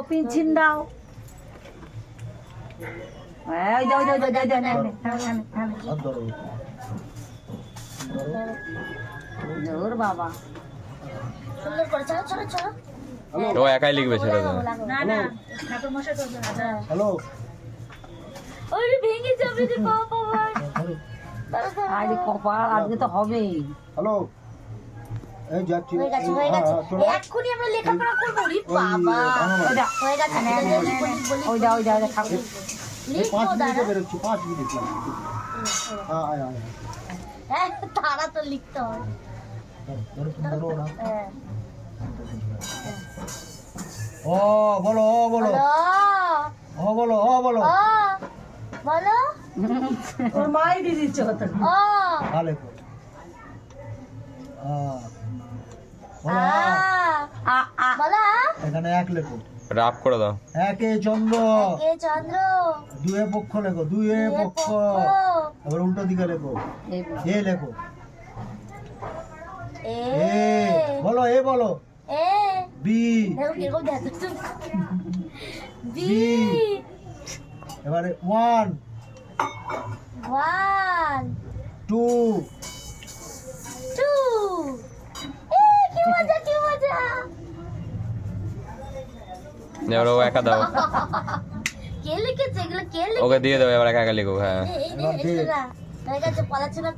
Pencil দাও। এই দাও দাও দাও দাও দাও। জোর বাবা। সুন্দর করে চলো চলো চলো। ও একাই লিখবে ছেড়ে দাও। না না ঠাকুর মশাই করবে না। হ্যালো ওরে ভেঙে যাবে রে বাবা ভাই। আরে কপাল আজকে তো হবেই। হ্যালো এই যাচ্ছি হয়ে গেছে হয়ে গেছে এক্ষুনি আমরা লেখাপড়া করবো রে বাবা ওই দাও হয়ে গেছে ওই দাও ওই দাও ঠাকুর। লিখবো 5 মিনিটে দাঁড়া বেরোচ্ছি 5 মিনিট লাগবে হ্যাঁ আয় আয় হ্যাঁ তারা তো লিখতে হয় ধরো তুমি ধরো না হ্যাঁ ও বলো ও বলো হ্যালো ও বলো ও বলো ও বলো ওর মাই দিয়ে দিচ্ছে কথা। ও তাহলে কো বলো আ বলো এখানে এক লেখো রাফ করে দাও। একে চন্দ্র কে চন্দ্র দুয়ে পক্ষ লেখো দুয়ে পক্ষ আবার উল্টো দিকে লেখো এ লেখো এ এ বলো এ বলো এ বি দেখো কিরকম দেখো বি এবারে 1 ওয়ান 2 টু এ কি মজা কি মজা এবার ও একা দাও। কে লিখেছে এগুলো কে ওকে দিয়ে দাও এবার একা একা লিখুক। হ্যাঁ এই হয়ে গেছে পড়াশোনা